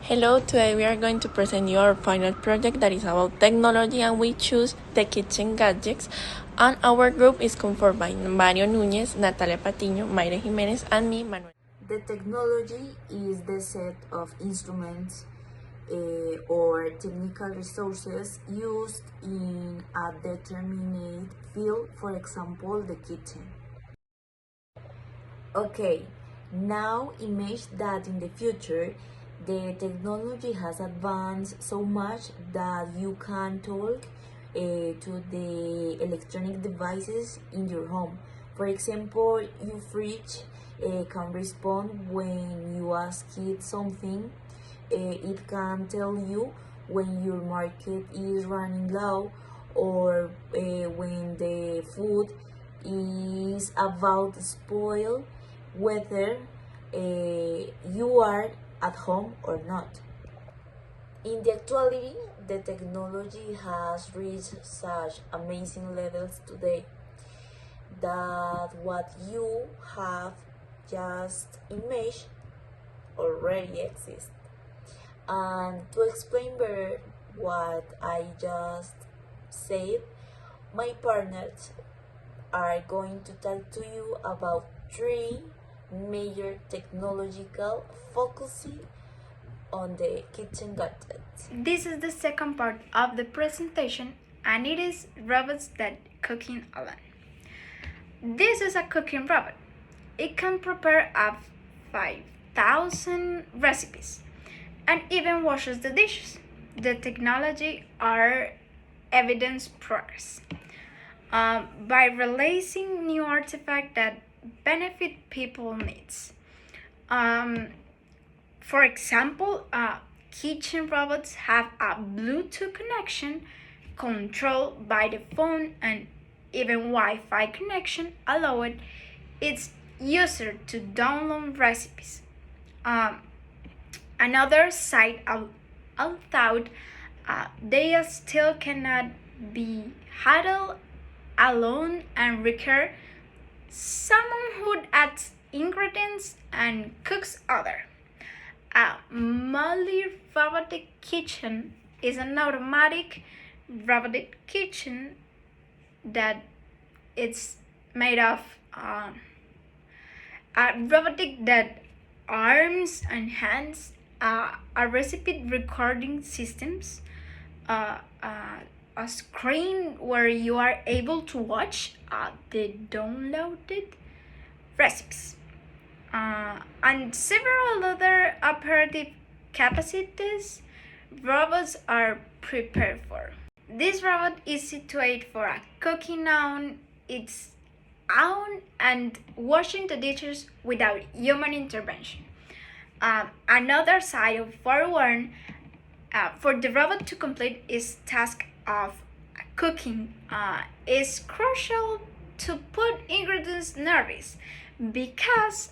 Hello, today we are going to present you our final project that is about technology and we choose the kitchen gadgets. And our group is composed by Mario Núñez, Natalia Patiño, Mayra Jiménez, and me, Manuel. The technology is the set of instruments or technical resources used in a determined field, for example, the kitchen. Okay, now imagine that in the future the technology has advanced so much that you can talk to the electronic devices in your home. For example, your fridge can respond when you ask it something. It can tell you when your market is running low or when the food is about to spoil, whether you are at home or not. In the actuality, the technology has reached such amazing levels today that what you have just imaged already exists. And to explain better what I just said, my partners are going to talk to you about three major technological focuses on the kitchen gadgets. This is the second part of the presentation, and it is robots that cooking alone. This is a cooking robot. It can prepare up 5,000 recipes and even washes the dishes. The technology are evidence progress by releasing new artifacts that benefit people needs. For example, kitchen robots have a Bluetooth connection controlled by the phone, and even Wi-Fi connection allowed its user to download recipes. Another side, although they still cannot be handled alone and require someone who adds ingredients and cooks other. A Molly robotic kitchen is an automatic robotic kitchen that it's made of a robotic that arms and hands, a recipe recording systems, a screen where you are able to watch the downloaded recipes, and several other operative capacities robots are prepared for. This robot is situated for a cooking on its own and washing the dishes without human intervention. Another side of forewarn, for the robot to complete its task of cooking, is crucial to put ingredients nervous because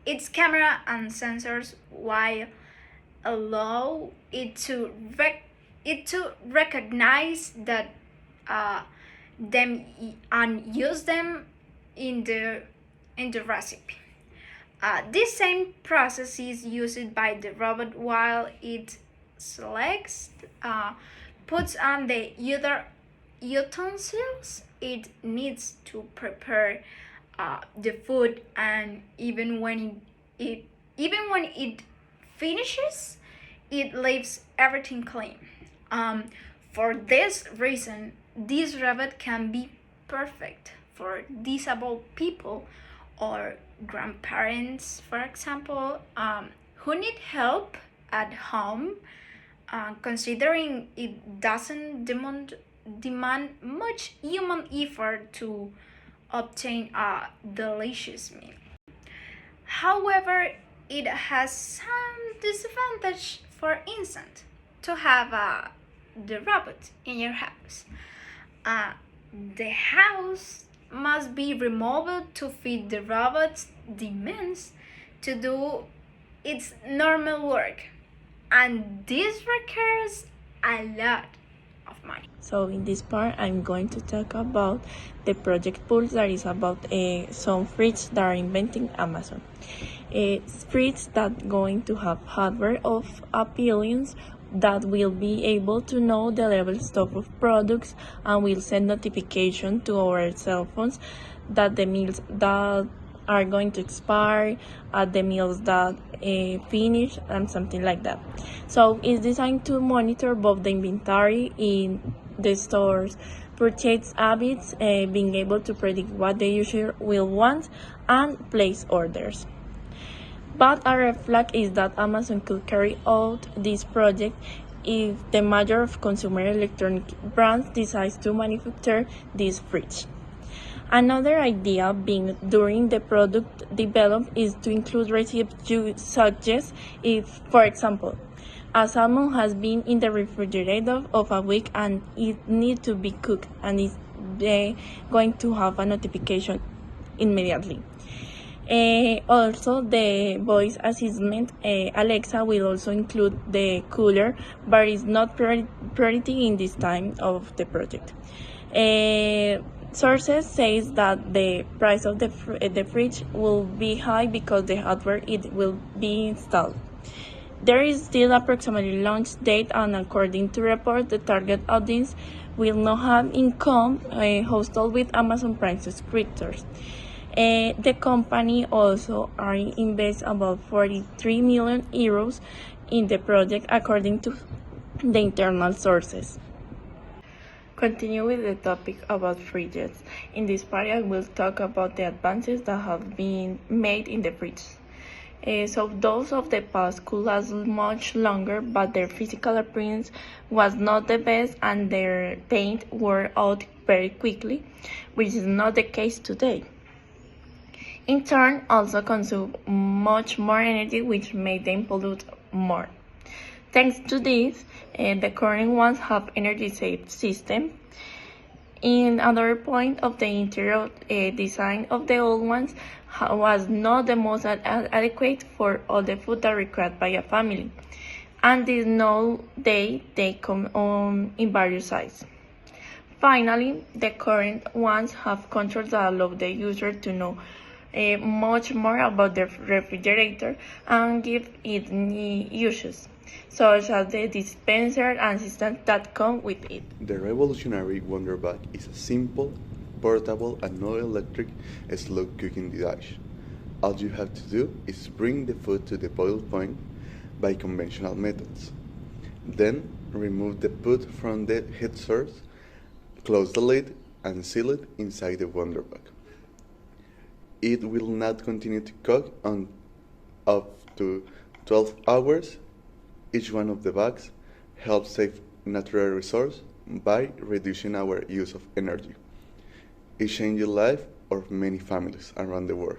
its camera and sensors while allow it to recognize that them and use them in the recipe. This same process is used by the robot while it selects, puts on the other utensils it needs to prepare the food, and even when it finishes, it leaves everything clean. For this reason, this robot can be perfect for disabled people or grandparents, for example, who need help at home, considering it doesn't demand much human effort to obtain a delicious meal. However, it has some disadvantage. For instance, to have the robot in your house. The house must be removed to fit the robot's demands to do its normal work, and this requires a lot of money. So in this part, I'm going to talk about the project Pulse, that is about some fridges that are inventing Amazon. Fridges that going to have hardware of appearance that will be able to know the level stock of products and will send notification to our cell phones that the meals that are going to expire, at the meals that finish, and something like that. So it's designed to monitor both the inventory in the stores, purchase habits, being able to predict what the user will want and place orders. But a red flag is that Amazon could carry out this project if the major of consumer electronic brands decides to manufacture this fridge. Another idea being during the product development is to include recipes you suggest if, for example, a salmon has been in the refrigerator of a week and it needs to be cooked and is going to have a notification immediately. Also, the voice assistant Alexa will also include the cooler, but it's not priority in this time of the project. Sources says that the price of the fridge will be high because the hardware it will be installed. There is still approximately launch date, and according to reports, the target audience will not have income household with Amazon Prime subscribers. The company also invest about 43 million euros in the project, according to the internal sources. Continue with the topic about fridges. In this part, I will talk about the advances that have been made in the fridge. So those of the past could last much longer, but their physical appearance was not the best and their paint wore out very quickly, which is not the case today. In turn, also consume much more energy, which made them pollute more. Thanks to this, the current ones have energy-safe system. In another point of the interior design of the old ones was not the most adequate for all the food that required by a family, and this nowadays they come in various sizes. Finally, the current ones have controls that allow the user to know much more about the refrigerator and give it new uses, such as the dispenser and systems that come with it. The revolutionary Wonderbag is a simple, portable, and non-electric slow cooking device. All you have to do is bring the food to the boil point by conventional methods. Then remove the food from the heat source, close the lid, and seal it inside the Wonderbag. It will not continue to cook on up to 12 hours. Each one of the bags helps save natural resources by reducing our use of energy. It changes the life of many families around the world.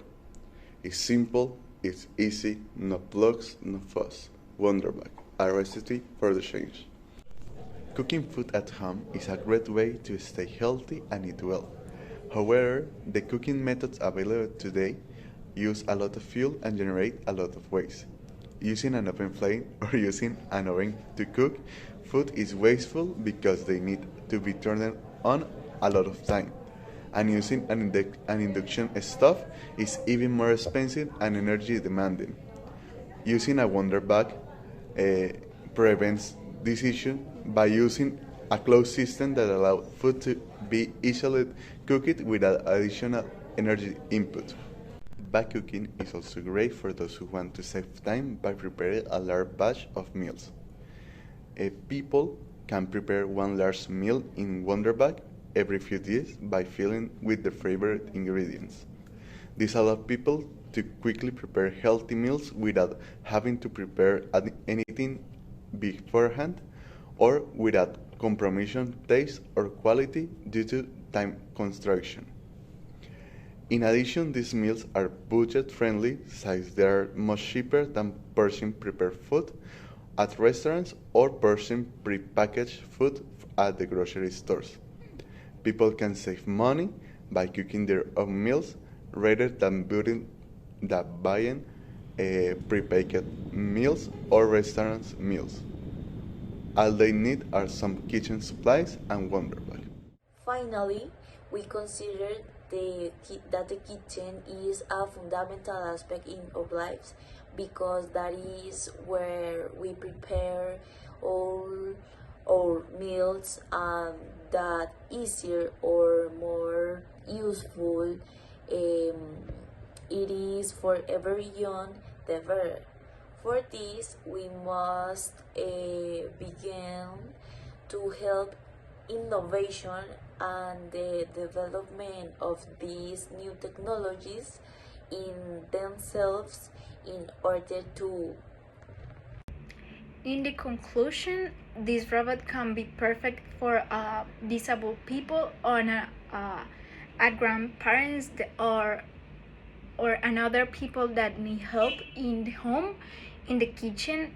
It's simple, it's easy, no plugs, no fuss. Wonderbag, a recipe for the change. Cooking food at home is a great way to stay healthy and eat well. However, the cooking methods available today use a lot of fuel and generate a lot of waste. Using an open flame or using an oven to cook food is wasteful because they need to be turned on a lot of time. And using an induction stove is even more expensive and energy demanding. Using a Wonderbag prevents this issue by using a closed system that allows food to be easily cooked without additional energy input. Bag cooking is also great for those who want to save time by preparing a large batch of meals. People can prepare one large meal in Wonderbag every few days by filling with their favorite ingredients. This allows people to quickly prepare healthy meals without having to prepare anything beforehand or without compromising taste or quality due to time constraint. In addition, these meals are budget-friendly since they are much cheaper than purchasing prepared food at restaurants or purchasing pre-packaged food at the grocery stores. People can save money by cooking their own meals rather than buying pre-packaged meals or restaurant meals. All they need are some kitchen supplies and Wonderbug. Finally, we consider that the kitchen is a fundamental aspect in our lives because that is where we prepare all our meals and that easier or more useful it is for every young the better. For this, we must begin to help innovation and the development of these new technologies in themselves in order to. In the conclusion, this robot can be perfect for disabled people or a grandparents or another people that need help in the home, in the kitchen.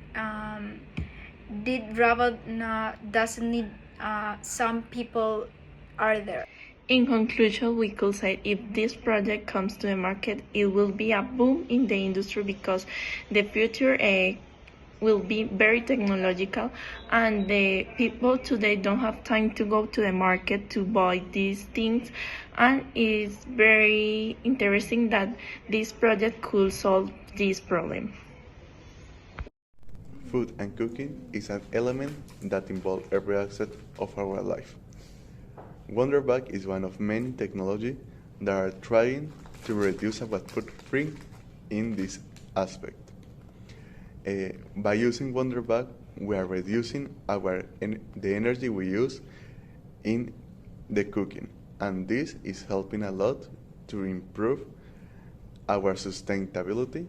The robot doesn't need some people are there. In conclusion, we could say if this project comes to the market, it will be a boom in the industry because the future will be very technological and the people today don't have time to go to the market to buy these things, and it's very interesting that this project could solve this problem. Food and cooking is an element that involves every aspect of our life. Wonderbug is one of many technologies that are trying to reduce our footprint in this aspect. By using Wonderbug, we are reducing the energy we use in the cooking, and this is helping a lot to improve our sustainability